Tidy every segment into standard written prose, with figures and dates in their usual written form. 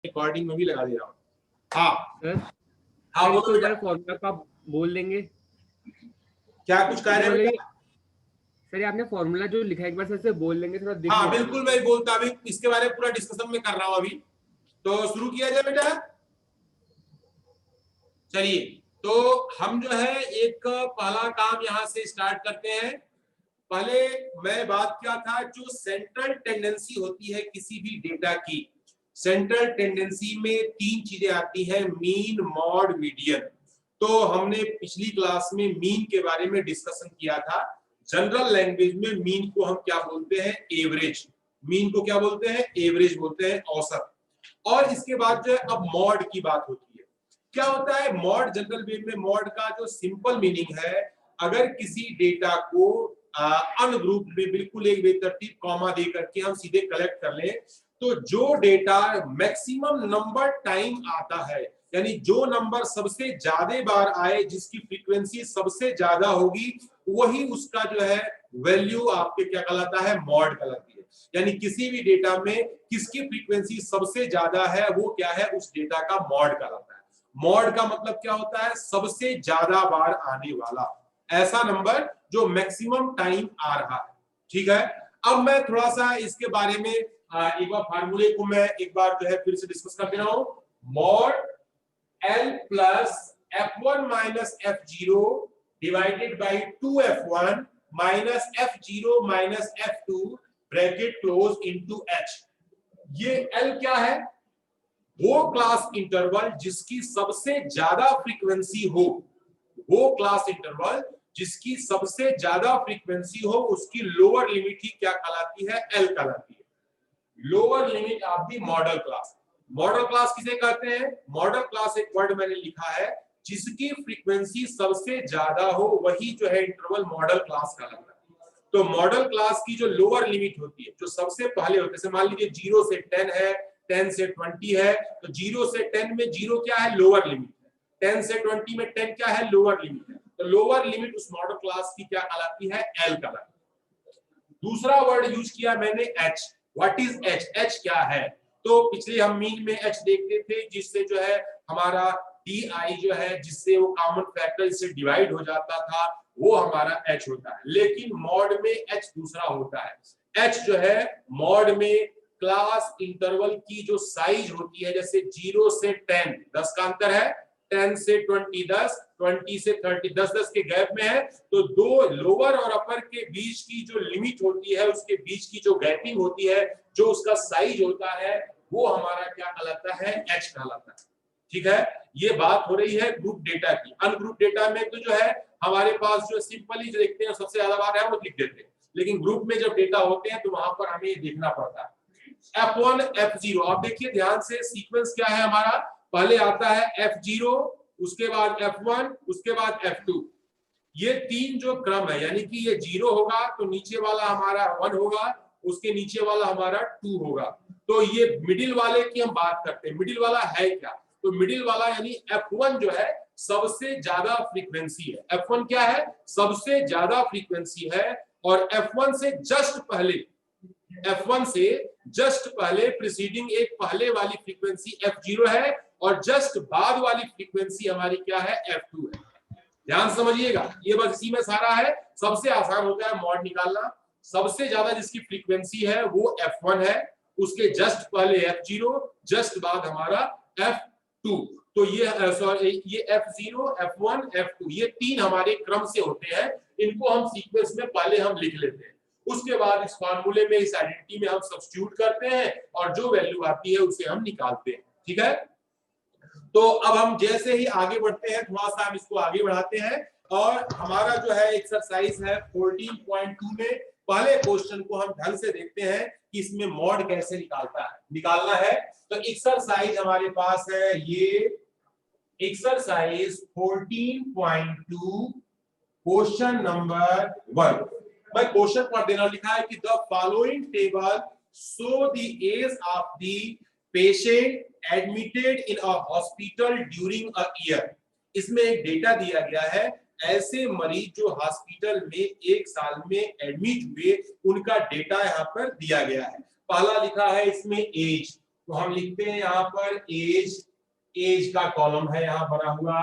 Recording में भी लगा दे रहा हूँ। हाँ सर हाँ इसको बोलो एक बेटा, बार फॉर्मूला का बोल देंगे। क्या कुछ कह रहे हैं मतलब बेटा? सर आपने फॉर्मूला जो लिखा है एक बार सर से बोल देंगे, थोड़ा दिख हाँ नहीं रहा बिल्कुल, मुझे। मैं बोलता, अभी इसके बारे में पूरा डिस्कशन में कर रहा हूँ अभी, तो शुरू किया जाए बेटा। चलिए, तो हम जो है एक पहला काम यहाँ से स्टार्ट करते हैं। पहले मैं बात किया था, जो सेंट्रल टेंडेंसी होती है किसी भी डेटा की, सेंट्रल टेंडेंसी में तीन चीजें आती हैं, मीन, मॉड, मीडियन। तो हमने पिछली क्लास में मीन के बारे में डिस्कशन किया था। जनरल लैंग्वेज में मीन को हम क्या बोलते हैं? एवरेज। मीन को क्या बोलते हैं? एवरेज बोलते हैं, औसत। और इसके बाद जो है अब मॉड की बात होती है। क्या होता है मॉड? जनरल वे में मॉड का जो सिंपल मीनिंग है, अगर किसी डेटा को अनग्रुप में बिल्कुल एक बेतरतीब कॉमा दे करके हम सीधे कलेक्ट कर लें, तो जो डेटा मैक्सिमम नंबर टाइम आता है, यानी जो नंबर सबसे ज्यादा बार आए, जिसकी फ्रीक्वेंसी सबसे ज्यादा होगी, वही उसका जो है वैल्यू आपके क्या कहलाता है? मॉड कहलाती है। यानी किसी भी डेटा में किसकी फ्रीक्वेंसी सबसे ज्यादा है, वो क्या है? उस डेटा का मॉड कहलाता है। मॉड का मतलब क्या होता है? सबसे ज्यादा बार आने वाला, ऐसा नंबर जो मैक्सिमम टाइम आ रहा है। ठीक है, अब मैं थोड़ा सा इसके बारे में एक बार फार्मूले को मैं एक बार जो है फिर से डिस्कस कर दे रहा हूं। Mod L plus F1 minus F0 divided by 2F1 minus F0 minus F2 bracket close into H। ये L क्या है? वो क्लास इंटरवल जिसकी सबसे ज्यादा फ्रीक्वेंसी हो, वो क्लास इंटरवल जिसकी सबसे ज्यादा फ्रीक्वेंसी हो, उसकी लोअर लिमिट ही क्या कहलाती है? एल कहलाती है। Lower limit of the model class. Model class किसे कहते हैं? मॉडल क्लास एक वर्ड मैंने लिखा है, जिसकी फ्रीक्वेंसी सबसे ज्यादा हो, वही जो है इंटरवल मॉडल क्लास कहलाता है। तो मॉडल क्लास की जो लोअर लिमिट होती है, जो सबसे पहले होते हैं, मान लीजिए 0 से 10 है, 10 से 20 है, तो 0 से 10 में 0 क्या है? लोअर लिमिट है। 10 से 20 में 10 क्या है? लोअर लिमिट है। तो लोअर लिमिट उस मॉडल क्लास की क्या कहलाती है? एल कहलाती है। दूसरा वर्ड यूज किया मैंने, H. What is H? H क्या है? तो पिछले हम मीन में एच देखते थे, जिससे जो है हमारा डी आई जो है, जिससे वो कॉमन फैक्टर से डिवाइड हो जाता था, वो हमारा एच होता है। लेकिन मॉड में एच दूसरा होता है। एच जो है मॉड में क्लास इंटरवल की जो साइज होती है, जैसे 0 से 10, 10 का अंतर है, 10 से 20 10, 20 से 30 10 10 के गैप में है, तो दो लोअर और अपर के बीच की जो लिमिट होती है, उसके बीच की जो गैपिंग होती है, जो उसका साइज होता है, वो हमारा क्या कहलाता है? एच कहलाता है। ठीक है, ये बात हो रही है ग्रुप डेटा की। अनग्रुप डेटा में तो जो है हमारे पास जो सिंपली जो देखते हैं सबसे ज्यादा बार है वो लिख देते हैं, लेकिन ग्रुप में जब डेटा होते हैं तो वहां पर हमें देखना पड़ता है। F1 F0, आप देखिए ध्यान से, सीक्वेंस क्या है हमारा? पहले आता है F0, उसके बाद F1, उसके बाद F2। ये तीन जो क्रम है, यानी कि ये 0 होगा तो नीचे वाला हमारा 1 होगा, उसके नीचे वाला हमारा 2 होगा। तो ये मिडिल वाले की हम बात करते हैं। मिडिल वाला है क्या? तो मिडिल वाला यानी F1 जो है सबसे ज्यादा फ्रीक्वेंसी है। F1 क्या है? सबसे ज्यादा फ्रीक्वेंसी है। और F1 से जस्ट पहले, F1 से जस्ट पहले प्रीसीडिंग एक पहले वाली फ्रीक्वेंसी F0 है, और जस्ट बाद वाली फ्रीक्वेंसी हमारी क्या है? F2 है। ध्यान समझिएगा, ये बस इसी में सारा है। सबसे आसान होता है मॉड निकालना। सबसे ज्यादा जिसकी फ्रीक्वेंसी है वो F1 है, उसके जस्ट पहले F0, जस्ट बाद हमारा F2। तो ये सॉरी, ये F0, F1, F2, ये तीन हमारे क्रम से होते हैं। इनको हम सीक्वेंस में पहले हम लिख लेते हैं, उसके बाद इस फार्मूले में, इस आइडेंटिटी में हम सब्स्टिट्यूट करते हैं, और जो वैल्यू आती है उसे हम निकालते हैं। ठीक है, तो अब हम जैसे ही आगे बढ़ते हैं, थोड़ा सा हम इसको आगे बढ़ाते हैं, और हमारा जो है एक्सरसाइज है 14.2 में पहले क्वेश्चन को हम ढंग से देखते हैं कि इसमें मॉड कैसे निकालना है। तो एक्सरसाइज हमारे पास है ये एक्सरसाइज 14.2 क्वेश्चन नंबर 1। मैं क्वेश्चन पढ़ देना, लिखा है कि the following table show the age of the patient admitted in a hospital during a year. इसमें एक डेटा दिया गया है, ऐसे मरीज जो हॉस्पिटल में एक साल में एडमिट हुए, उनका डेटा यहाँ पर दिया गया है। पहला लिखा है इसमें एज, तो हम लिखते हैं यहाँ पर एज, एज का कॉलम है यहाँ बना हुआ।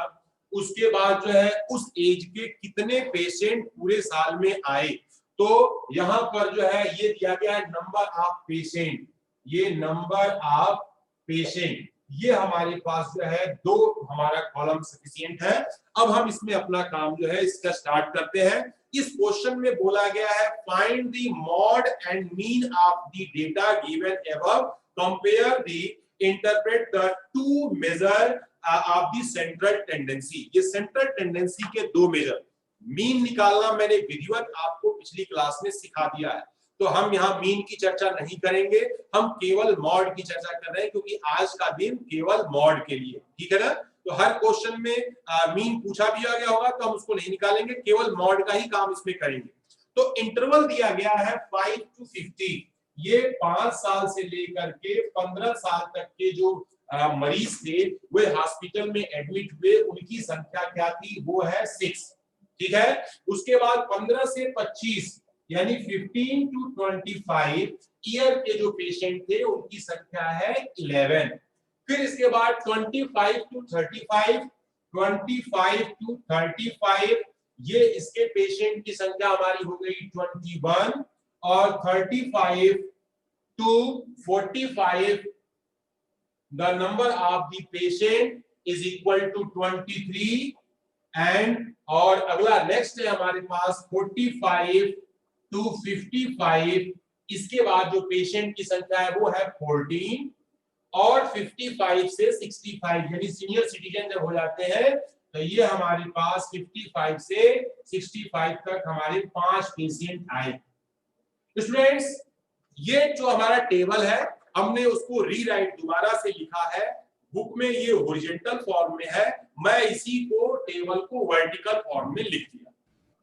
उसके बाद जो है उस एज के कितने पेशेंट पूरे साल में आए, तो यहाँ पर जो है ये दिया गया है नंबर ऑफ पेशेंट, ये नंबर ऑफ पेशेंट, ये हमारे पास जो है दो हमारा कॉलम सफिशिएंट है। अब हम इसमें अपना काम जो है इसका स्टार्ट करते हैं। इस क्वेश्चन में बोला गया है find the mod and mean of the data given above, compare the, interpret the two measure of the central tendency. ये सेंट्रल टेंडेंसी के दो मेजर, मीन निकालना मैंने विधिवत आपको पिछली क्लास में सिखा दिया है, तो हम यहाँ मीन की चर्चा नहीं करेंगे, हम केवल मॉड की चर्चा कर रहे हैं क्योंकि आज का दिन केवल मॉड के लिए, ठीक है ना। तो हर क्वेश्चन में मीन पूछा भी आ गया होगा तो हम उसको नहीं निकालेंगे, केवल मॉड का ही काम इसमें करेंगे। तो इंटरवल दिया गया है 5 to 50, ये 5 साल से लेकर के 15 साल तक के जो मरीज थे वे हॉस्पिटल में एडमिट हुए, उनकी संख्या क्या थी, वो है 6, ठीक है। उसके बाद 15 से 25 यानी 15 to 25 ईयर के जो पेशेंट थे उनकी संख्या है 11। फिर इसके बाद 25 to 35, 25 to 35 ये इसके पेशेंट की संख्या हमारी हो गई 21, और 35 to 45 the number of the patient is equal to 23, and और अगला नेक्स्ट है हमारे पास 45 to 55, इसके बाद जो पेशेंट की संख्या है वो है 14, और 55 से 65 यानी सीनियर सिटीजन जब हो जाते हैं तो ये हमारे पास 55 से 65 तक हमारे 5 पेशेंट आए। स्टूडेंट्स ये जो हमारा टेबल है हमने उसको रीराइट दोबारा से लिखा है, बुक में ये हॉरिजॉन्टल फॉर्म में है, मैं इसी को टेबल को वर्टिकल फॉर्म में लिख दिया,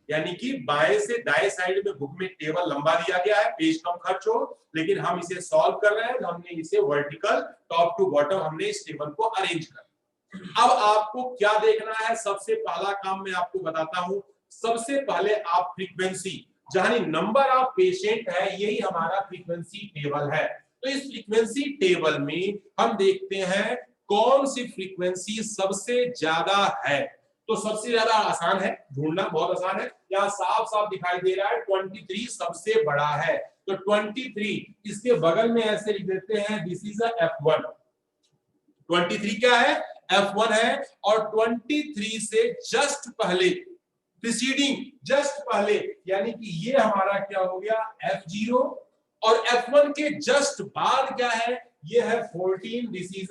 यानी कि बाएं से दाएं साइड में बुक में टेबल लंबा दिया गया है, पेज कम खर्च हो, लेकिन हम इसे सॉल्व कर रहे हैं तो हमने इसे वर्टिकल टॉप टू बॉटम हमने इस टेबल को अरेंज कर। अब आपको क्या देखना है, सबसे पहला काम मैं आपको बताता हूं। सबसे पहले आप फ्रीक्वेंसी, जहां नंबर ऑफ पेशेंट है यही हमारा फ्रीक्वेंसी टेबल है, तो इस फ्रीक्वेंसी टेबल में हम देखते हैं कौन सी फ्रीक्वेंसी सबसे ज्यादा है। तो सबसे ज्यादा आसान है, ढूंढना बहुत आसान है, यहाँ साफ साफ दिखाई दे रहा है 23 सबसे बड़ा है, तो 23 इसके बगल में ऐसे लिख देते हैं दिस इज F1, 23 क्या है, F1 है, और 23 से जस्ट पहले प्रीसीडिंग, जस्ट पहले यानी कि ये हमारा क्या हो गया F0, और F1 के जस्ट बाद क्या है, ये है 14, दिस इज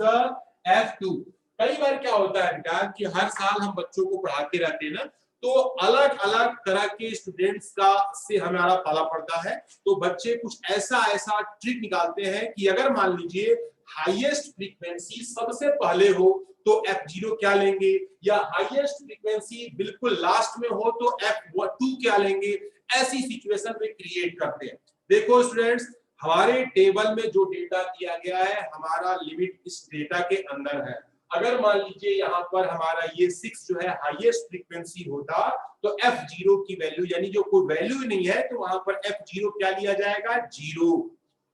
F2। कई बार क्या होता है बेटा कि हर साल हम बच्चों को पढ़ाते रहते हैं ना, तो अलग अलग तरह के स्टूडेंट्स का से हमारा पाला पड़ता है, तो बच्चे कुछ ऐसा ट्रिक निकालते हैं कि अगर मान लीजिए हाईएस्ट फ्रीक्वेंसी सबसे पहले हो तो F0 क्या लेंगे, या हाईएस्ट फ्रीक्वेंसी बिल्कुल लास्ट में हो तो F2 क्या लेंगे, ऐसी सिचुएशन में क्रिएट करते हैं। देखो स्टूडेंट्स हमारे टेबल में जो डेटा दिया गया है हमारा लिमिट इस डेटा के अंदर है। अगर मान लीजिए यहाँ पर हमारा ये 6 जो है हाईएस्ट फ्रीक्वेंसी होता तो F0 की वैल्यू यानी जो कोई वैल्यू नहीं है तो वहां पर F0 क्या लिया जाएगा, 0।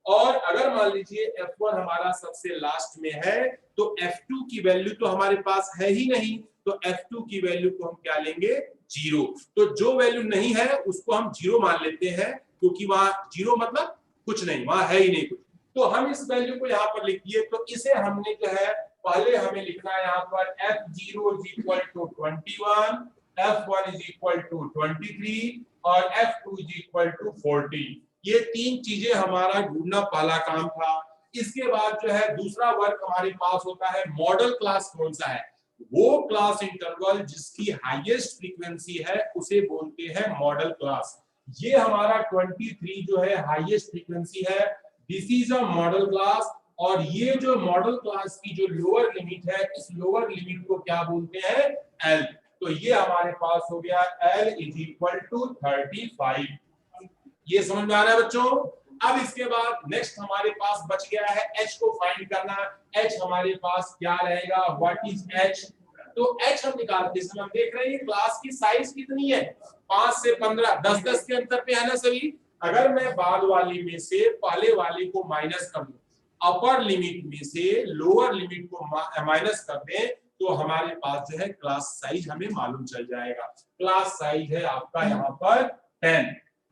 और अगर मान लीजिए F1 हमारा सबसे लास्ट में है तो F2 की वैल्यू तो हमारे पास है ही नहीं, तो F2 की वैल्यू को हम क्या लेंगे, 0। तो जो वैल्यू नहीं है उसको हम 0 मान लेते हैं क्योंकि वहां 0 मतलब कुछ नहीं, वहां है ही नहीं कुछ, तो हम इस वैल्यू को यहाँ पर लिख दिए। तो इसे हमने जो है पहले हमें लिखना है यहाँ पर F0 is equal to 21, F1 is equal to 23 और F2 is equal to 40। ये तीन चीजें हमारा ढूंढना पहला काम था। इसके बाद जो है दूसरा वर्क हमारे पास होता है मॉडल क्लास कौन सा है, वो क्लास इंटरवल जिसकी हाईएस्ट फ्रीक्वेंसी है उसे बोलते हैं मॉडल क्लास। ये हमारा 23 जो है हाईएस्ट फ्रीक्वेंसी है, this is a model class. और ये जो मॉडल क्लास की जो लोअर लिमिट है इस लोअर लिमिट को क्या बोलते हैं, L। तो ये हमारे पास हो गया L इज इक्वल टू 35। ये समझ में आ रहा है बच्चों। अब इसके बाद नेक्स्ट हमारे पास बच गया है H को फाइंड करना। H हमारे पास क्या रहेगा, व्हाट इज H, तो H हम निकालते समय हम देख रहे हैं क्लास की साइज कितनी है, 5 से 15, 10-10 के अंतर पे है ना सभी। अगर मैं बाद वाली में से पहले वाले को माइनस कर दूं अपर लिमिट में से लोअर लिमिट को माइनस कर दें तो हमारे पास जो है क्लास साइज हमें मालूम चल जाएगा। क्लास साइज है आपका यहाँ पर 10।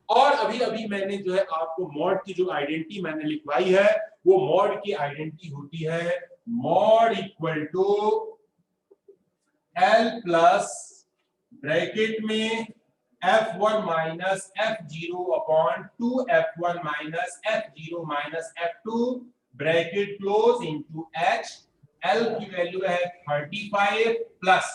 और अभी अभी मैंने जो है आपको मॉड की जो आइडेंटिटी मैंने लिखवाई है वो मॉड की आइडेंटिटी होती है mode equal to L plus bracket में F1 minus F0 upon 2F1 minus F0 minus F2 bracket close into H। L की वैल्यू है 35 प्लस।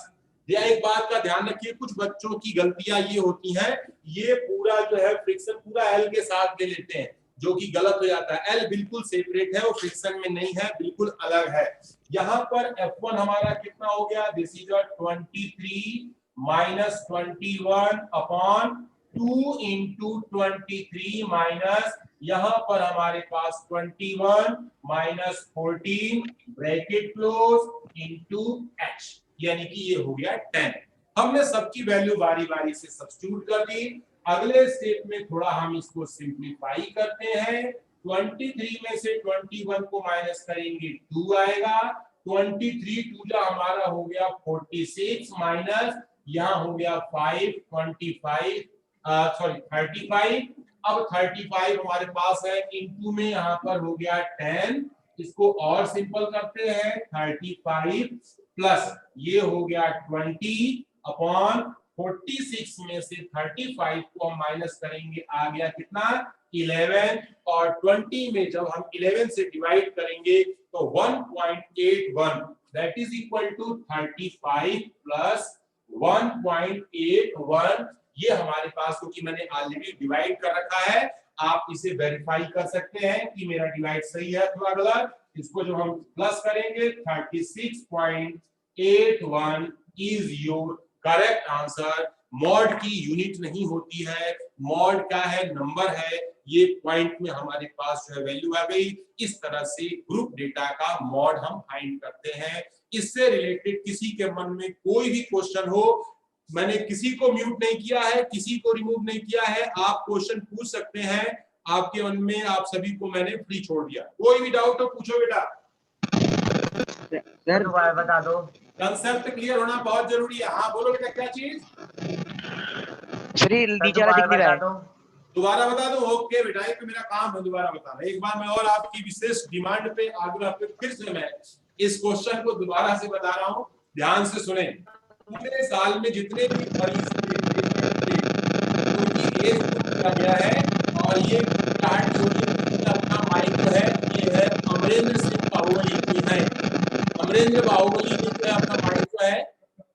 एक बात का ध्यान रखिए, कुछ बच्चों की गलतियां ये होती हैं, ये पूरा जो है फ्रिक्शन पूरा L के साथ ले लेते हैं जो कि गलत हो जाता है। L बिल्कुल सेपरेट है, वो फ्रिक्शन में नहीं है, बिल्कुल अलग है। यहाँ पर F1 हमारा कितना हो गया, this is 23 minus 21 upon 2 into 23 minus यहाँ पर हमारे पास 21 minus 14 bracket close into H, यानी कि ये हो गया 10। हमने सबकी वैल्यू बारी बारी से सब्स्टिट्यूट कर दी। अगले स्टेप में थोड़ा हम इसको सिंप्लीफाई करते हैं। 23 में से 21 को माइनस करेंगे 2 आएगा। 23 2 हमारा हो गया 46 माइनस यहाँ हो गया 5 35 35। अब 35 हमारे पास है, इनटू में यहाँ पर हो गया 10। इसको और सिंपल करते हैं, 35 प्लस ये हो गया 20 अपॉन 46 में से 35 को हम माइनस करेंगे, आ गया कितना 11। और 20 में जब हम 11 से डिवाइड करेंगे तो 1.81 that is equal to 35 plus 1.81। ये हमारे पास, क्योंकि मैंने ऑलरेडी डिवाइड कर रखा है, आप इसे वेरीफाई कर सकते हैं कि मेरा डिवाइड सही है अथवा गलत। इसको जो हम प्लस करेंगे 36.81 is your correct answer. Mod की यूनिट नहीं होती है, मॉड क्या है, नंबर है। ये पॉइंट में हमारे पास जो है वैल्यू आ गई। इस तरह से ग्रुप डेटा का मॉड हम फाइंड करते हैं। इससे रिलेटेड किसी के मन में कोई भी क्वेश्चन हो, मैंने किसी को म्यूट नहीं किया है, किसी को रिमूव नहीं किया है, आप क्वेश्चन पूछ सकते हैं। आपके मन में आप सभी को मैंने फ्री छोड़ दिया। कोई भी डाउट हो पूछो बेटा। सर बता दो, कंसेप्ट क्लियर होना बहुत जरूरी है। हाँ बोलो बेटा, क्या चीज? सर ये नीचे वाला दिख नहीं रहा है। दोबारा बता दो। ओके बेटा, एक मेरा काम है दोबारा बताना। एक बार मैं और आपकी विशेष डिमांड पे आग्रह पे फिर से मैं इस क्वेश्चन को दोबारा से बता रहा हूँ, ध्यान से सुने। पूरे साल में जितने भी मरीज उनकी एज किया गया है, और ये कार्ड जो अपना माइक है, ये है अमरेंद्र सिंह बाहुबली की है। अमरेंद्र बाहुबली की जो है अपना माइक है,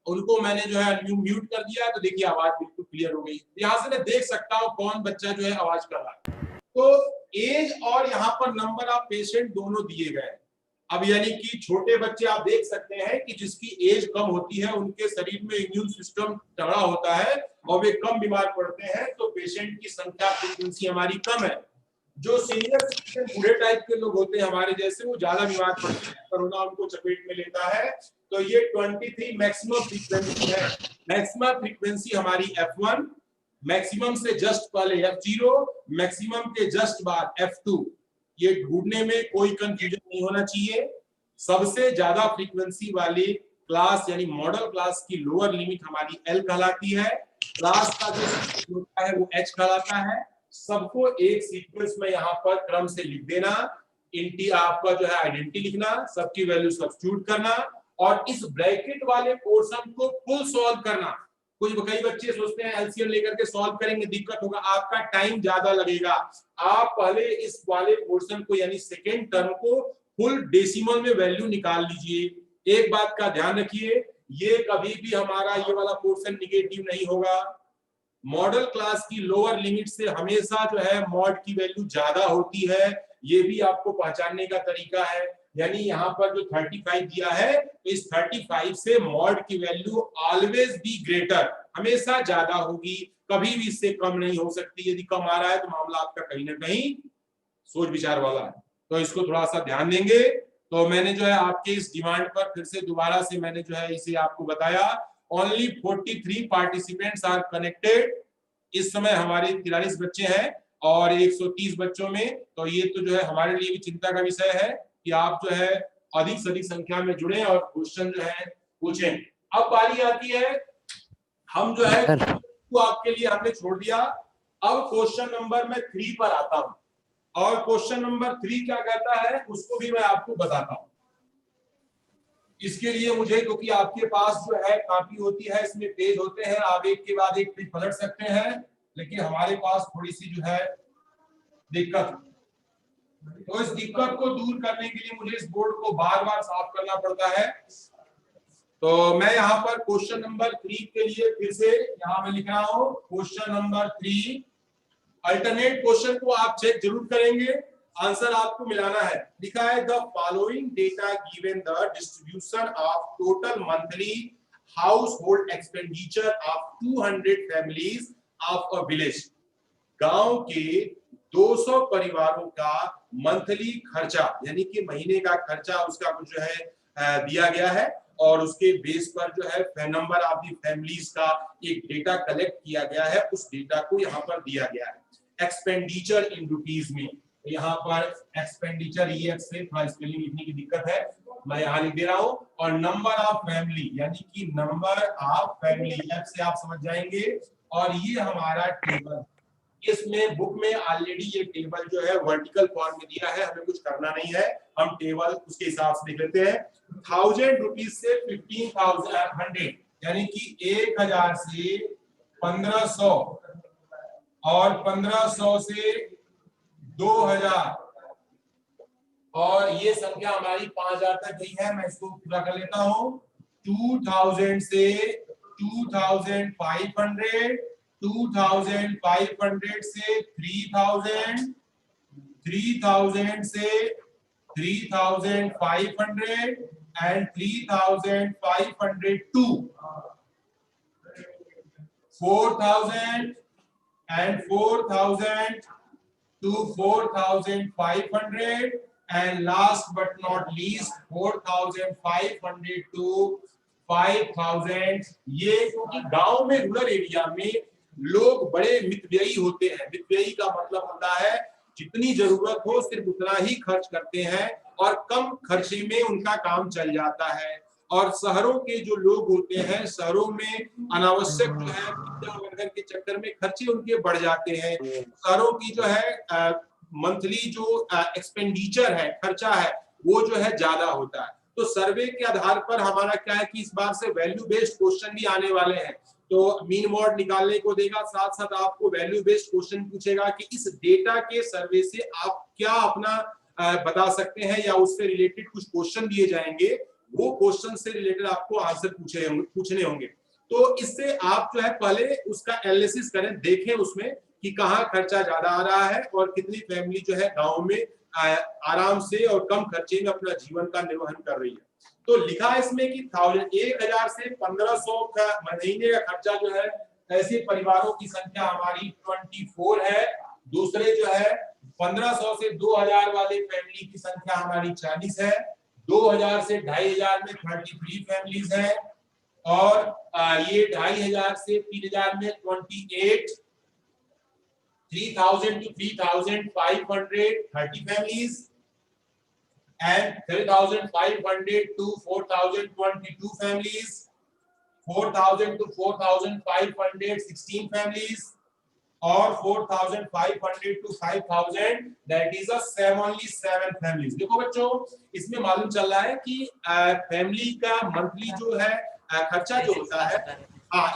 उनको मैंने जो है म्यूट कर दिया, तो देखिए आवाज बिल्कुल क्लियर हो गई। यहाँ से मैं देख सकता हूँ कौन बच्चा जो है आवाज कर रहा है। तो एज और यहाँ पर नंबर ऑफ पेशेंट दोनों दिए गए। अब यानी कि छोटे बच्चे आप देख सकते हैं कि जिसकी एज कम होती है उनके शरीर में इम्यून सिस्टम तगड़ा होता है और वे कम बीमार पड़ते हैं, तो पेशेंट की संख्या फ्रीक्वेंसी हमारी कम है। जो सीनियर सिटीजन बूढ़े टाइप के लोग होते हैं हमारे जैसे, वो ज्यादा बीमार पड़ते हैं, कोरोना उनको चपेट में लेता है। तो ये 23 मैक्सिमम फ्रीक्वेंसी है। मैक्सिमम फ्रीक्वेंसी हमारी F1, मैक्सिमम से जस्ट पहले F0, मैक्सिमम के जस्ट बाद F2। ये ढूंढने में कोई कंफ्यूजन नहीं होना चाहिए। सबसे ज्यादा फ्रीक्वेंसी वाली क्लास यानी मॉडल क्लास की लोअर लिमिट हमारी L कहलाती है। क्लास का जो होता है वो H कहलाता है। सबको एक सीक्वेंस में यहाँ पर क्रम से लिख देना। इंटी आपका जो है आइडेंटिटी लिखना, सबकी वैल्यू सब्स्टिट्यूट करना, और इस ब्रैकेट वाले पोर्शन को फुल सॉल्व करना। कई बच्चे सोचते हैं एलसीएम लेकर के सॉल्व करेंगे दिक्कत होगा, आपका टाइम ज्यादा लगेगा। आप पहले इस वाले पोर्शन को यानी सेकेंड टर्म को फुल डेसिमल में वैल्यू निकाल लीजिए। एक बात का ध्यान रखिए, ये कभी भी हमारा ये वाला पोर्शन निगेटिव नहीं होगा। मॉडल क्लास की लोअर लिमिट से हमेशा जो है मॉड की वैल्यू ज्यादा होती है। ये भी आपको पहचानने का तरीका है। यानी यहाँ पर जो 35 दिया है, तो इस 35 से मॉड की वैल्यू ऑलवेज बी ग्रेटर, हमेशा ज्यादा होगी, कभी भी इससे कम नहीं हो सकती। यदि कम आ रहा है तो मामला आपका कहीं ना कहीं सोच विचार वाला है, तो इसको थोड़ा सा ध्यान देंगे। तो मैंने जो है आपके इस डिमांड पर फिर से दोबारा से मैंने जो है इसे आपको बताया। Only 43 participants are connected. इस समय हमारे 43 बच्चे हैं और 130 बच्चों में, तो ये तो जो है हमारे लिए भी चिंता का विषय है। कि आप जो है अधिक से अधिक संख्या में जुड़े और क्वेश्चन जो है पूछें। अब बारी आती है, हम जो है तो आपके लिए हमने छोड़ दिया। अब क्वेश्चन नंबर मैं 3 पर आता हूं, और क्वेश्चन नंबर 3 क्या कहता है उसको भी मैं आपको बताता हूं। इसके लिए मुझे, क्योंकि आपके पास जो है कॉपी होती है, इसमें पेज होते हैं, आप एक के बाद एक पेज पलट सकते हैं, लेकिन हमारे पास थोड़ी सी जो है दिक्कत, तो इस दिक्कत को दूर करने के लिए मुझे इस बोर्ड को बार बार साफ करना पड़ता है। तो मैं यहाँ पर क्वेश्चन नंबर 3 के लिए फिर से यहाँ मैं लिख रहा हूँ क्वेश्चन नंबर 3। अल्टरनेट क्वेश्चन को आप चेक जरूर करेंगे, आंसर आपको मिलाना है। लिखा है the following data given the distribution of total monthly house hold expenditure of 200 families of a village. गांव के 200 परिवारों का मंथली खर्चा, यानी कि महीने का खर्चा उसका कुछ जो है दिया गया है, और उसके बेस पर जो है नंबर ऑफ दी फैमिलीज का एक डेटा कलेक्ट किया गया है, उस डेटा को यहाँ पर दिया गया है एक्सपेंडिचर इन रुपीज में। यहाँ पर एक्सपेंडिचर ये से थोड़ा स्पेलिंग लिखने की दिक्कत है, मैं यहाँ लिख दे रहा हूँ, और नंबर ऑफ फैमिली यानी कि नंबर ऑफ फैमिली एफ से आप समझ जाएंगे। और ये हमारा टेबल, इसमें बुक में ऑलरेडी ये टेबल जो है वर्टिकल फॉर्म में दिया है, हमें कुछ करना नहीं है, हम टेबल उसके हिसाब से लिख लेते हैं। 1000 रुपीज से 15,100 यानी कि 1000 से 1500 और 1500 से 2000, और ये संख्या हमारी 5000 तक गई है। मैं इसको पूरा कर लेता हूँ। 2000 से 2500, 2500 से 3000, 3000 से 3500 and 3500 to 4000 and 4000 to 4500 and last but not least 4500 to 5000। ये क्योंकि गांव में रूरल एरिया में लोग बड़े मितव्ययी होते हैं। मितव्ययी का मतलब होता है जितनी जरूरत हो सिर्फ उतना ही खर्च करते हैं और कम खर्चे में उनका काम चल जाता है। और शहरों के जो लोग होते हैं, शहरों में अनावश्यक जो है बर्गर के चक्कर में खर्चे उनके बढ़ जाते हैं। शहरों की जो है मंथली जो एक्सपेंडिचर है, खर्चा है, वो जो है ज्यादा होता है। तो सर्वे के आधार पर हमारा क्या है कि इस बार से वैल्यू बेस्ड क्वेश्चन भी आने वाले हैं। तो मीन मॉड निकालने को देगा, साथ साथ आपको वैल्यू बेस्ड क्वेश्चन पूछेगा कि इस डेटा के सर्वे से आप क्या अपना बता सकते हैं, या उससे रिलेटेड कुछ क्वेश्चन दिए जाएंगे, वो क्वेश्चन से रिलेटेड आपको आंसर पूछने होंगे। तो इससे आप जो है पहले उसका एनालिसिस करें, देखें उसमें कि कहाँ खर्चा ज्यादा आ रहा है और कितनी फैमिली जो है गांव में आराम से और कम खर्चे में अपना जीवन का निर्वहन कर रही है। तो लिखा है इसमें कि 1000 से 1500 का महीने का खर्चा जो है, ऐसे परिवारों की संख्या हमारी 24 है। दूसरे जो है 1500 से 2000 वाले फैमिली की संख्या हमारी 40 है। 2000 से 2500 में 33 फैमिलीज है, और ये 2500 से 3000 में 28, 3000 to 3500 30 families, and 3500 to 4000 22 families, 4000 to 4500 16 families, और 4500 to 5000 that is a 7 families। देखो बच्चों, इसमें मालूम चल रहा है कि फैमिली का मंथली जो है खर्चा जो होता है,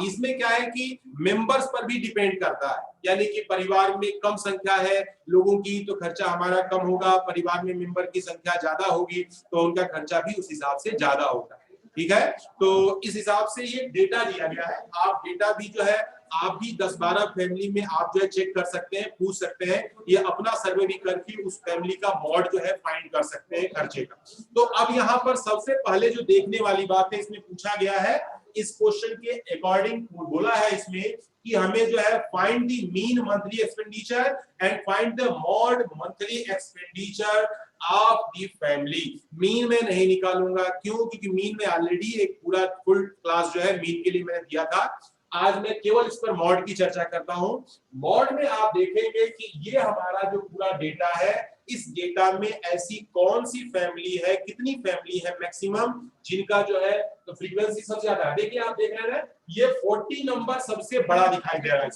इसमें क्या है कि मेंबर्स पर भी डिपेंड करता है। यानी कि परिवार में कम संख्या है लोगों की तो खर्चा हमारा कम होगा, परिवार में मेंबर की संख्या ज्यादा होगी तो उनका खर्चा भी उस हिसाब से ज्यादा होगा। ठीक है, तो इस हिसाब से ये डेटा दिया गया है। आप डेटा भी जो है आप भी 10-12 फैमिली में आप जो है चेक कर सकते हैं, पूछ सकते हैं, ये अपना सर्वे भी करके उस फैमिली का मॉड जो है फाइंड कर सकते हैं खर्चे का। तो अब यहाँ पर सबसे पहले जो देखने वाली बात है, इसमें पूछा गया है, इस क्वेश्चन के अकॉर्डिंग बोला है इसमें कि हमें जो है find the mean monthly expenditure and find the mod monthly expenditure of the family. Mean में नहीं निकालूंगा, क्यों? क्योंकि मीन में ऑलरेडी एक पूरा फुल क्लास जो है मीन के लिए मैंने दिया था, आज मैं केवल इस पर मॉड की चर्चा करता हूं। मॉड में आप देखेंगे कि ये हमारा जो पूरा डेटा है, इस डेटा में ऐसी कौन सी फैमिली है, कितनी फैमिली है मैक्सिमम जिनका जो है तो फ्रीक्वेंसी सबसे ज्यादा है। देखिए आप देख रहे हैं ये 40 नंबर सबसे बड़ा दिखाई दे रहा है,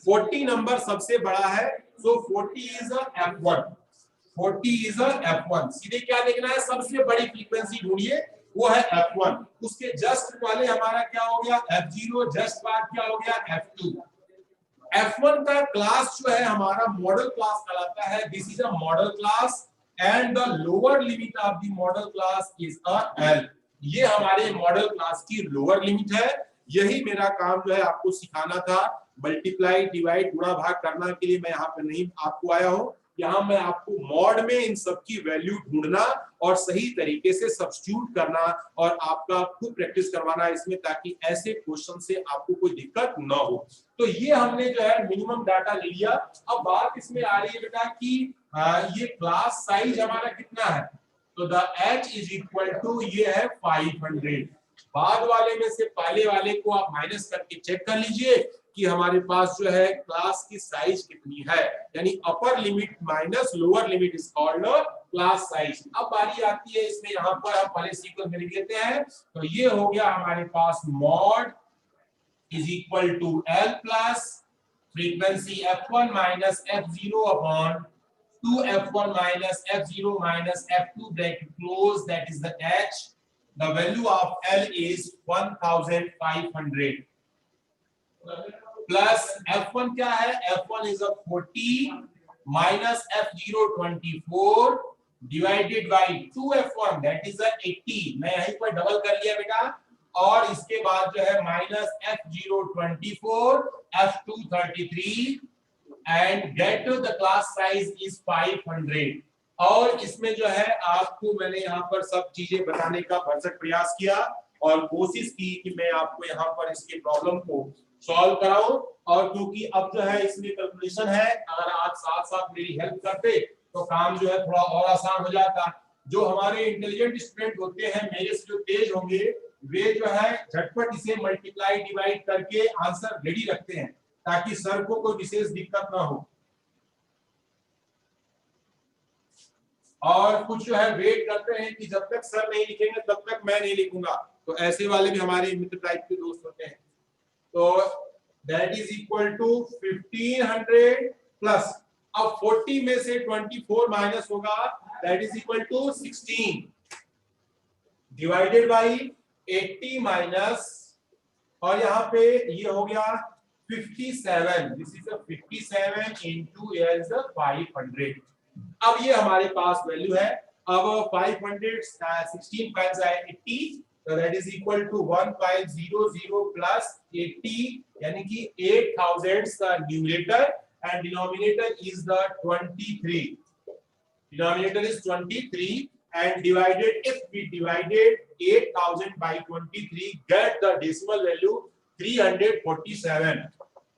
40 नंबर सबसे बड़ा है। सो 40 is a F1, 40 is a F1। सीधे क्या देखना है, सबसे बड़ी फ्रीक्वेंसी ढूंढिए, वो है F1। उसके जस्ट पहले हमारा क्या हो गया F0, जस्ट बाद क्या हो गया F2। F1 का क्लास जो है हमारा मॉडल क्लास कहलाता है। This is a model class and the lower limit of the model class is a L। ये हमारे मॉडल क्लास की लोअर लिमिट है। यही मेरा काम जो है आपको सिखाना था। मल्टीप्लाई, डिवाइड, गुणा भाग करना के लिए मैं यहाँ पे नहीं आपको आया हूँ। यहाँ मैं आपको मॉड में इन सब की वैल्यू ढूंढना और सही तरीके से सब्स्टिट्यूट करना और आपका खुद प्रैक्टिस करवाना इसमें, ताकि ऐसे क्वेश्चन से आपको कोई दिक्कत ना हो। तो ये हमने जो है मिनिमम डाटा ले लिया। अब बात इसमें आ रही है बेटा कि ये क्लास साइज हमारा कितना है, तो the h is equal to ये है 500। बाद वाले में से पहले वाले को आप माइनस करके चेक कर लीजिए कि हमारे पास जो है क्लास की साइज कितनी है, यानी upper limit minus lower limit is called class size. अब बारी आती है इसमें, यहाँ पर हम पहले सीक्वेंस में लिख लेते हैं। तो ये हो गया हमारे पास mod is equal to L plus frequency F1 minus F0 upon 2F1 minus F0 minus F2 bracket close, that is the H. The value of L is 1500 plus F1 क्या है, F1 is a 40 minus F0 24 divided by 2F1 that is a 80। मैं यहीं पर double कर लिया बेटा, और इसके बाद जो है minus F0 24 F2 33 and get the class size is 500। और इसमें जो है आपको मैंने यहाँ पर सब चीजें बताने का भरसक प्रयास किया और कोशिश की कि मैं आपको यहाँ पर इसके प्रॉब्लम को सॉल्व कराऊं। और क्योंकि अब जो है इसमें कैलकुलेशन है, अगर आप साथ साथ मेरी हेल्प करते तो काम जो है थोड़ा और आसान हो जाता। जो हमारे इंटेलिजेंट स्टूडेंट होते हैं, मेरे से जो तेज होंगे, वे जो है झटपट इसे मल्टीप्लाई डिवाइड करके आंसर रेडी रखते हैं ताकि सर को कोई विशेष दिक्कत ना हो। और कुछ जो है वेट करते हैं कि जब तक सर नहीं लिखेंगे तब तक मैं नहीं लिखूंगा। तो ऐसे वाले भी हमारे मित्र टाइप के दोस्त होते हैं। तो that is equal to 1500 plus, अब 40 में से 24 माइनस होगा, that is equal to 16 divided by 80 minus, और यहाँ पे ये हो गया 57। This is 57 into 500। अब ये हमारे पास वैल्यू है। अब 500 16 5 80, so that is equal to 1500 plus 80, यानी कि 8000 का numerator and denominator is the 23. Denominator is 23 and divided, if we divided 8000 by 23, get the decimal value 347.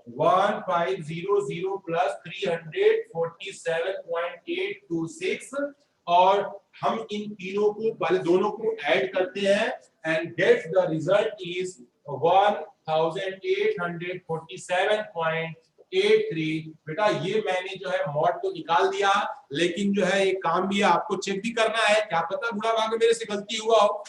1500 plus 347.826, और हम इन तीनों को पहले दोनों को ऐड करते हैं and get the result is 1847.83। बेटा ये मैंने जो है मॉड तो निकाल दिया, लेकिन जो है एक काम भी है, आपको चेक भी करना है। क्या पता गुणा भाग में मेरे से गलती हुआ हो,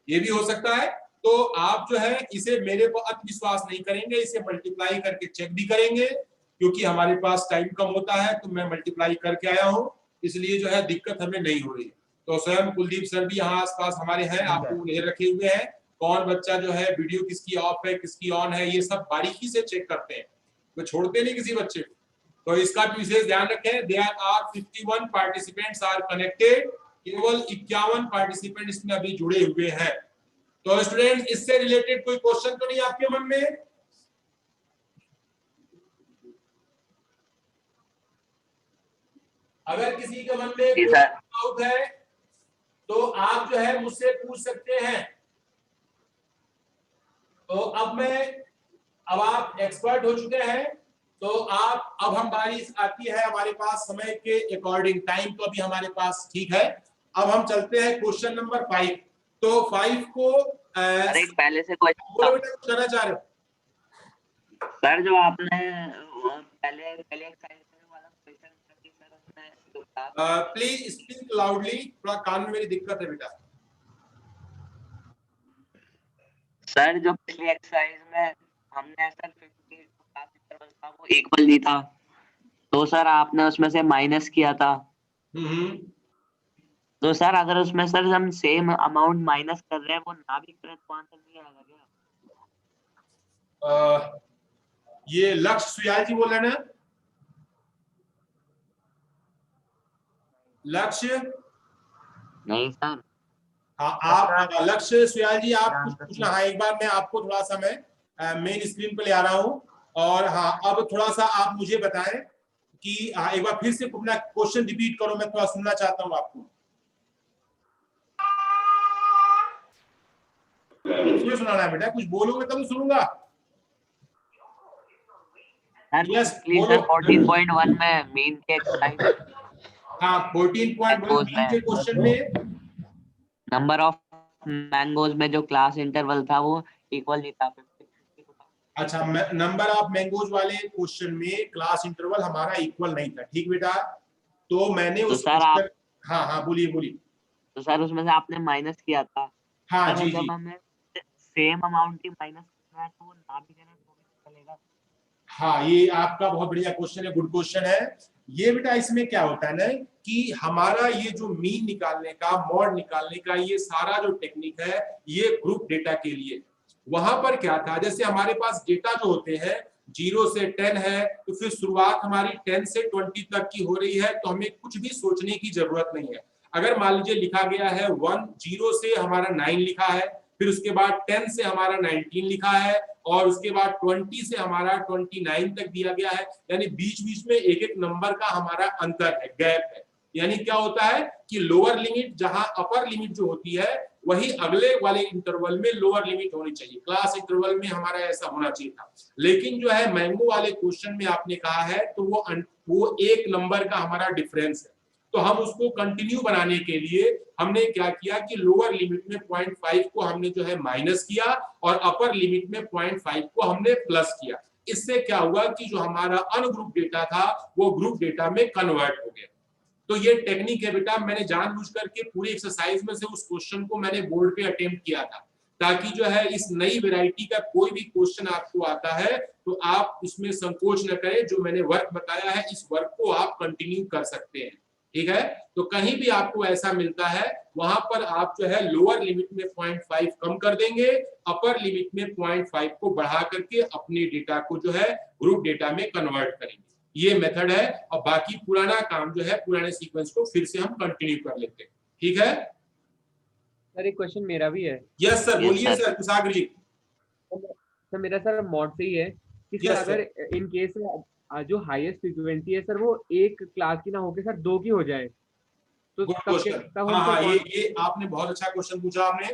ये भी हो सकता है। तो आप जो है इसे मेरे को विश्वास नहीं करेंगे, इसे मल्टीप्लाई करके चेक भी करेंगे। क्योंकि हमारे पास टाइम कम होता है तो मैं मल्टीप्लाई करके आया हूँ, इसलिए जो है दिक्कत हमें नहीं हो रही। तो स्वयं कुलदीप सर भी यहाँ आसपास हमारे हैं, आपको घेर रखे हुए हैं। कौन बच्चा जो है वीडियो किसकी ऑफ है किसकी ऑन है, ये सब बारीकी से चेक करते हैं, तो छोड़ते नहीं किसी बच्चे को। तो इसका भी विशेष ध्यान रखें। There are 51 participants are connected, केवल 51 पार्टिसिपेंट इसमें अभी जुड़े हुए हैं। तो स्टूडेंट्स, इससे रिलेटेड कोई क्वेश्चन तो नहीं आपके मन में? अगर किसी के मन में कोई डाउट है तो आप जो है मुझसे पूछ सकते हैं। तो अब आप एक्सपर्ट हो चुके हैं, तो आप अब हम बारी आती है हमारे पास समय के अकॉर्डिंग, टाइम तो अभी हमारे पास ठीक है। अब हम चलते हैं क्वेश्चन नंबर 5। तो 5 को अरे पहले से क्वेश्चन करना चाह रहे हो? सर जो आपने पहले पहले एक्सरसाइज में वाला क्वेश्चन था कि सर उसमें जो क्लास प्लीज स्पीक लाउडली, थोड़ा कान में मेरी दिक्कत है बेटा। सर जो पिछली एक्सरसाइज में हमने सर 50 क्लास इंटरवल था वो इक्वल नहीं था, तो सर आपने उसमें से माइनस किया था। तो सर अगर उसमें सर हम सेम अमाउंट माइनस कर रहे हैं वो ना भी करें तो आंसर नहीं आएगा क्या? ये लक्ष्य सुयाल जी बोल रहे हैं ना? लक्ष्य? नहीं सर। हाँ, आप लक्ष्य सुयाल जी आप कुछ पूछना। हाँ, एक बार मैं आपको थोड़ा सा मैं मेन स्क्रीन पे ले आ रहा हूँ। और हाँ, अब थोड़ा सा आप मुझे बताएं कि हाँ, एक बार फिर से अपना क्वेश्चन रिपीट करो, मैं थोड़ा सुनना चाहता हूँ आपको। इसमें सुनाना है बेटा, कुछ बोलोगे तब तो सुनूंगा। यस सर 14.1 में मीन के एक्सरसाइज। हाँ, 14.1 मीन के क्वेश्चन में नंबर ऑफ मैंगोज में जो क्लास इंटरवल था वो इक्वल नहीं था। अच्छा, नंबर ऑफ मैंगोज वाले क्वेश्चन में क्लास इंटरवल हमारा इक्वल नहीं था, ठीक बेटा? तो मैंने तो उस सर आप हाँ हाँ बोलिए बोलिए। तो सर उसमें से आपने माइनस किया था। हाँ सर जी जब जी। हमें सेम अमाउंट ही माइनस करना है तो वो ना भी देना तो भी चलेगा। हाँ, ये आपका बहुत बढ़िया क्वेश्चन है, गुड क्वेश्चन है ये बेटा। इसमें क्या होता है ना कि हमारा ये जो मीन निकालने का, मॉड निकालने का ये सारा जो टेक्निक है ये ग्रुप डेटा के लिए। वहां पर क्या था, जैसे हमारे पास डेटा जो होते हैं 0 से 10 है, तो फिर शुरुआत हमारी 10 से 20 तक की हो रही है, तो हमें कुछ भी सोचने की जरूरत नहीं है। अगर मान लीजिए लिखा गया है 10 से हमारा 9 लिखा है, फिर उसके बाद 10 से हमारा 19 लिखा है, और उसके बाद 20 से हमारा 29 तक दिया गया है, यानी बीच बीच में एक एक नंबर का हमारा अंतर है, गैप है। यानी क्या होता है कि लोअर लिमिट जहां अपर लिमिट जो होती है वही अगले वाले इंटरवल में लोअर लिमिट होनी चाहिए। क्लास इंटरवल में हमारा ऐसा होना चाहिए था, लेकिन जो है मैंगो वाले क्वेश्चन में आपने कहा है तो वो एक नंबर का हमारा डिफरेंस है। तो हम उसको कंटिन्यू बनाने के लिए हमने क्या किया कि लोअर लिमिट में 0.5 को हमने जो है माइनस किया और अपर लिमिट में 0.5 को हमने प्लस किया। इससे क्या हुआ कि जो हमारा अनग्रुप डेटा था वो ग्रुप डेटा में कन्वर्ट हो गया। तो ये टेक्निक है बेटा, मैंने जानबूझ करके पूरी एक्सरसाइज में से उस क्वेश्चन को मैंने बोर्ड पे अटेम्प्ट किया था, ताकि जो है इस नई वैरायटी का कोई भी क्वेश्चन आपको आता है तो आप इसमें संकोच न करें। जो मैंने वर्क बताया है इस वर्क को आप कंटिन्यू कर सकते हैं, ठीक है? तो कहीं भी आपको ऐसा मिलता है वहां पर आप जो है लोअर लिमिट में 0.5 कम कर देंगे, अपर लिमिट में 0.5 को बढ़ा करके अपने डेटा को जो है ग्रुप डेटा में कन्वर्ट करेंगे। ये मेथड है, और बाकी पुराना काम जो है पुराने सीक्वेंस को फिर से हम कंटिन्यू कर लेते हैं, ठीक है? सर एक क्वेश्चन मेरा भी है। यस सर, बोलिए सर कुशाग्र जी। सर मेरा सर मॉड से ही है कि सर Yes, अगर इन केस जो हाईएस्ट फ्रीक्वेंसी है सर वो एक क्लास की ना होके सर 2 की हो जाए तो गुड तब क्वेश्चन। तब हाँ हम हाँ, सर ये आपने बहुत अच्छा क्वेश्चन पूछा आपने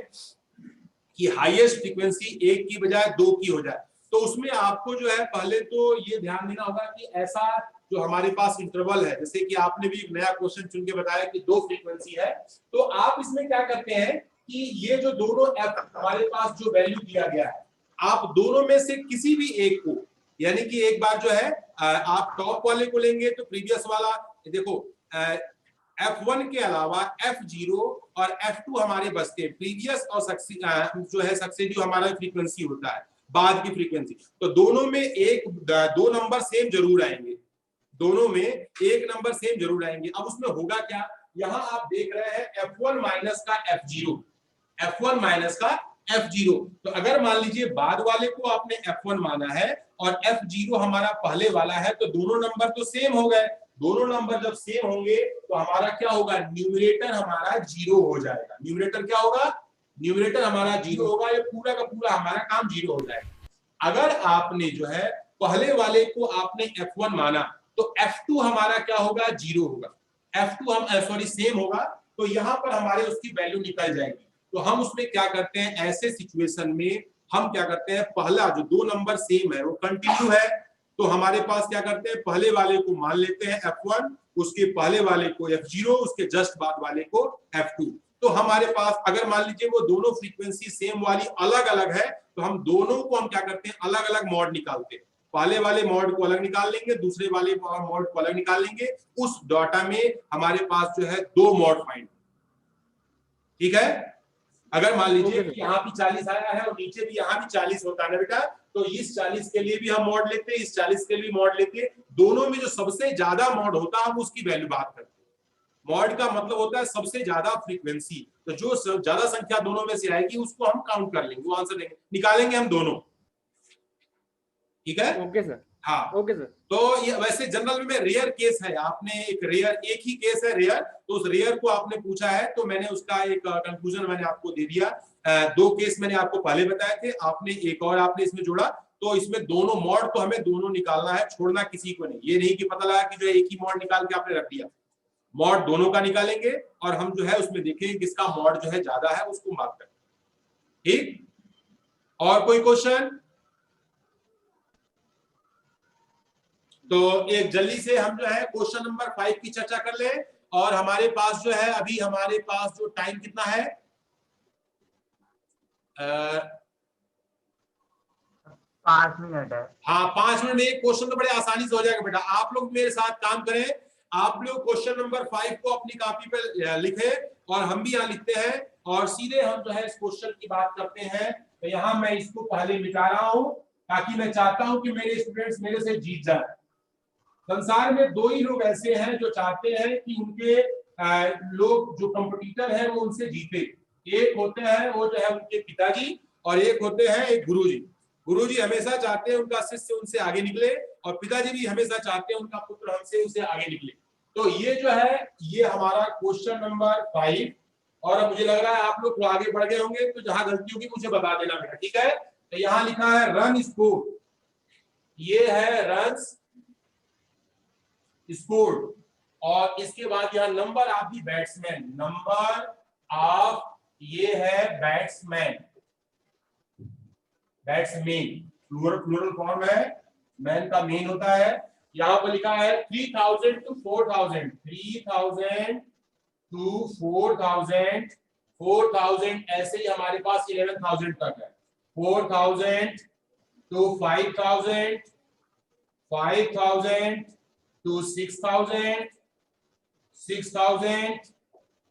कि हाईएस्ट फ्रीक्वेंसी 1 की बजाय 2 की हो जाए। तो उसमें आपको जो है पहले तो ये ध्यान देना होगा कि ऐसा जो हमारे पास इंटरवल है, जैसे कि आपने भी एक नया क्वेश्चन चुन के बताया कि 2 फ्रीक्वेंसी है, तो आप इसमें क्या करते हैं कि ये जो दोनों एफ हमारे पास जो वैल्यू दिया गया है, आप दोनों में से किसी भी एक को, यानी कि एक बार जो है आप टॉप वाले को लेंगे तो प्रीवियस वाला, देखो F1 के अलावा F0 और F2 हमारे बचते हैं, प्रीवियस और जो है सक्सेसिव हमारा फ्रीक्वेंसी होता है, बाद की फ्रीक्वेंसी। तो दोनों में दो नंबर सेम जरूर आएंगे, दोनों में एक नंबर सेम जरूर आएंगे। अब उसमें होगा क्या, यहां आप देख रहे हैं F1 माइनस का F0, F1 माइनस का F0। तो अगर मान लीजिए बाद वाले को आपने F1 माना है और F0 हमारा पहले वाला है, तो दोनों नंबर तो सेम हो गए। दोनों नंबर जब सेम होंगे तो हमारा क्या होगा, न्यूमरेटर हमारा 0 हो जाएगा। न्यूमरेटर क्या होगा, न्यूमरेटर हमारा 0 होगा, ये पूरा का पूरा हमारा काम 0 हो जाएगा। अगर आपने जो है पहले वाले को आपने F1 माना तो F2 हमारा क्या होगा, 0 होगा। F2 हम सॉरी सेम होगा, तो यहां पर हमारे उसकी वैल्यू निकल जाएगी। तो हम उसमें क्या करते हैं, ऐसे सिचुएशन में हम क्या करते हैं, पहला जो दो नंबर सेम है वो कंटिन्यू है, तो हमारे पास क्या करते हैं, पहले वाले को मान लेते हैं F1, उसके पहले वाले को F0, उसके जस्ट बाद वाले को F2। तो हमारे पास अगर मान लीजिए वो दोनों फ्रीक्वेंसी सेम वाली अलग अलग है, तो हम दोनों को हम क्या करते हैं, अलग अलग मॉड निकालते हैं। पहले वाले मॉड को अलग निकाल लेंगे, दूसरे वाले मॉड को अलग निकाल लेंगे, उस डाटा में हमारे पास जो है 2 मॉड फाइंड। ठीक है, अगर मान लीजिए कि यहाँ भी 40 आया है और नीचे भी यहाँ भी 40 होता है ना बेटा, तो इस 40 के लिए भी हम मॉड लेते हैं, इस 40 के लिए भी मॉड लेते हैं, दोनों में जो सबसे ज्यादा मॉड होता है हम उसकी वैल्यू बात करते हैं। मॉड का मतलब होता है सबसे ज्यादा फ्रीक्वेंसी, तो जो ज्यादा संख्या दोनों में से आएगी उसको हम काउंट कर लेंगे, वो आंसर देंगे, निकालेंगे हम दोनों। ठीक है, ओके सर। हाँ ओके सर। तो ये वैसे जनरल में रेयर केस है, आपने एक ही केस है रेयर, तो उस रेयर को आपने पूछा है तो मैंने उसका एक कंक्लूजन मैंने आपको दे दिया। 2 केस मैंने आपको पहले बताए थे, आपने एक और आपने इसमें जोड़ा, तो इसमें दोनों मॉड तो हमें दोनों निकालना है, छोड़ना किसी को नहीं। ये नहीं कि पता लगा कि जो एक ही मॉड निकाल के आपने रख दिया, मॉड दोनों का निकालेंगे और हम जो है उसमें देखेंगे किसका मॉड जो है ज्यादा है उसको मार्क करें। ठीक, और कोई क्वेश्चन? तो एक जल्दी से हम जो है क्वेश्चन नंबर 5 की चर्चा कर ले, और हमारे पास जो है अभी हमारे पास जो टाइम कितना है, 5 मिनट है। हाँ 5 मिनट में क्वेश्चन तो बड़े आसानी से हो जाएगा बेटा। आप लोग मेरे साथ काम करें, आप लोग क्वेश्चन नंबर 5 को अपनी कॉपी पे लिखे और हम भी यहाँ लिखते हैं, और सीधे हम जो है इस क्वेश्चन की बात करते हैं। तो यहाँ मैं इसको पहले मिटा रहा हूं ताकि मैं चाहता हूं कि मेरे स्टूडेंट्स मेरे से जीत जाए। संसार में 2 ही लोग ऐसे हैं जो चाहते हैं कि उनके लोग जो कंपटीटर है वो उनसे जीते। एक होते हैं वो जो है उनके पिताजी, और एक होते हैं एक गुरुजी। गुरुजी हमेशा चाहते हैं उनका शिष्य उनसे आगे निकले, और पिताजी भी हमेशा चाहते हैं उनका पुत्र हमसे उसे आगे निकले। तो ये जो है ये हमारा क्वेश्चन नंबर 5, और अब मुझे लग रहा है आप लोग आगे बढ़ गए होंगे, तो जहां गलती होगी मुझे बता देना बेटा। ठीक है, तो यहाँ लिखा है रन स्कोर, ये है रन स्कोर्ड, और इसके बाद यह number of the batsman, number of, ये है बैट्समैन, बैट्समैन प्लूरल फॉर्म है, मैन का मेन होता है। यहां पर लिखा है 3000 टू 4000, 3000 टू 4000, 4000 ऐसे ही हमारे पास 11000 तक है, 4000 टू 5000, 5000 to 6000, 6000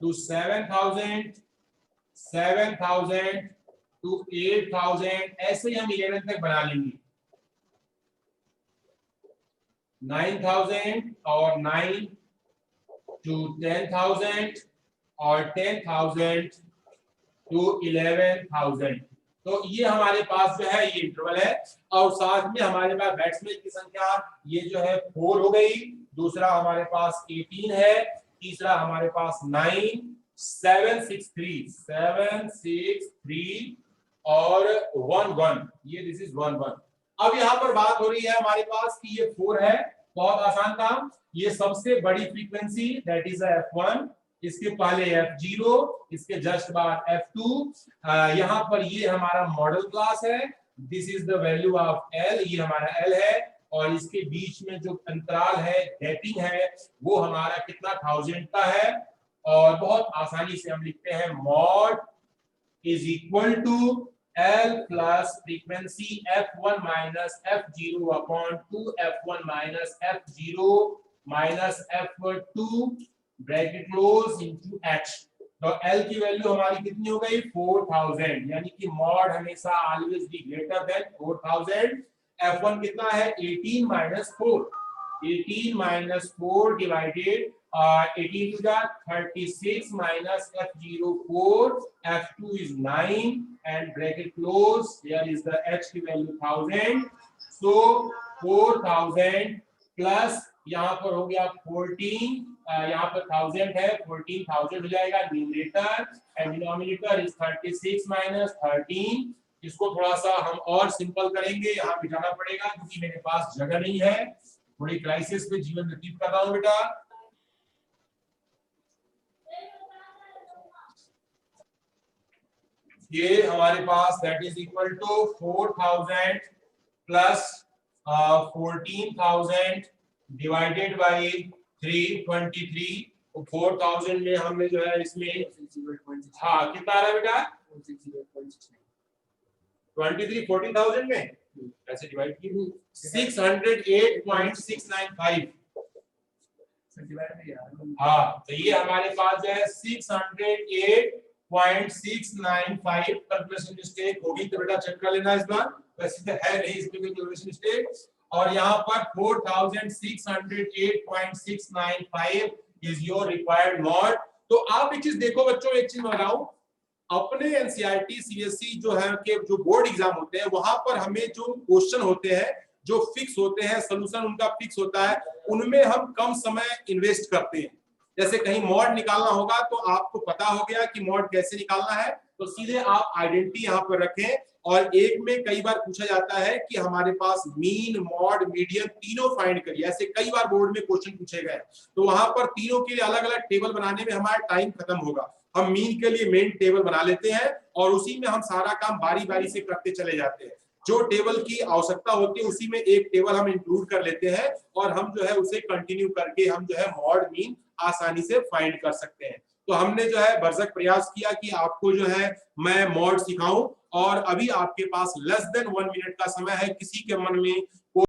to 7000, 7000 to 8000, ऐसे ही हम 11 तक बना लेंगे। 9000 और 9 to 10,000 और 10,000 to 11,000। तो ये हमारे पास जो है ये इंटरवल है, और साथ में हमारे पास बैट्समैन की संख्या ये जो है 4 हो गई, दूसरा हमारे पास 18 है, तीसरा हमारे पास 9, 763 और 11, ये दिस इज 11। अब यहाँ पर बात हो रही है हमारे पास कि ये 4 है, बहुत आसान काम, ये सबसे बड़ी फ्रीक्वेंसी दैट इज F1, इसके पहले F0, इसके जस्ट बाद F2, यहाँ पर ये हमारा मॉडल क्लास है, this is the value of L, ये हमारा L है, और इसके बीच में जो अंतराल है डेटिंग है वो हमारा कितना 1000 का है, और बहुत आसानी से हम लिखते हैं mode is equal to L plus frequency F1 minus F0 upon 2 F1 minus F0 minus F2 bracket close into H। तो L की वैल्यू हमारी कितनी हो गई 4000, यानी कि मॉड हमेशा always be greater than 4000। F1 कितना है 18 माइनस 4, 18 माइनस 4 डिवाइडेड 18 का 36 minus F0 4, F2 is 9 and bracket close, here is the H की वैल्यू 1000, so 4000 प्लस यहाँ पर हो गया 14, यहाँ पर 1000 है, 14,000 हो जाएगा numerator, and denominator is 36 minus 13। इसको थोड़ा सा हम और सिंपल करेंगे, यहाँ मिटाना पड़ेगा क्योंकि मेरे पास जगह नहीं है, थोड़ी क्राइसिस में जीवन व्यतीत कर रहा हूँ बेटा। ये हमारे पास that is equal to 4000 plus 14,000 divided by 323, 4000 में हमने जो है इसमें हाँ कितना आ रहा है बेटा 23 14,000 में ऐसे डिवाइड किए 608.695। हाँ तो ये हमारे पास है 608.695। कैलकुलेशन मिस्टेक होगी तो बेटा चेक कर लेना इस बार, वैसे तो है नहीं इसमें कोई कैलकुलेशन मिस्टेक। और यहाँ पर 4608.695 इज योर रिक्वायर्ड मॉड। तो आप एक चीज देखो बच्चों, एक चीज बताऊं, अपने एनसीईआरटी सीबीएसई जो है के जो बोर्ड एग्जाम होते हैं वहां पर हमें जो क्वेश्चन होते हैं जो फिक्स होते हैं, सोल्यूशन उनका फिक्स होता है, उनमें हम कम समय इन्वेस्ट करते हैं। जैसे कहीं मॉड निकालना होगा तो आपको पता हो गया कि मॉड कैसे निकालना है, तो सीधे आप आइडेंटिटी यहाँ पर रखें। और एक में कई बार पूछा जाता है कि हमारे पास मीन, मॉड, मीडियन तीनों फाइंड करिए, ऐसे कई बार बोर्ड में क्वेश्चन पूछे गए, तो वहां पर तीनों के लिए अलग अलग टेबल बनाने में हमारा टाइम खत्म होगा। हम मीन के लिए मेन टेबल बना लेते हैं और उसी में हम सारा काम बारी बारी से करते चले जाते हैं। जो टेबल की आवश्यकता होती है उसी में एक टेबल हम इंक्लूड कर लेते हैं और हम जो है उसे कंटिन्यू करके हम जो है मॉड, मीन आसानी से फाइंड कर सकते हैं। तो हमने जो है भरसक प्रयास किया कि आपको जो है मैं मॉड सिखाऊं, और अभी आपके पास लेस देन 1 मिनट का समय है। किसी के मन में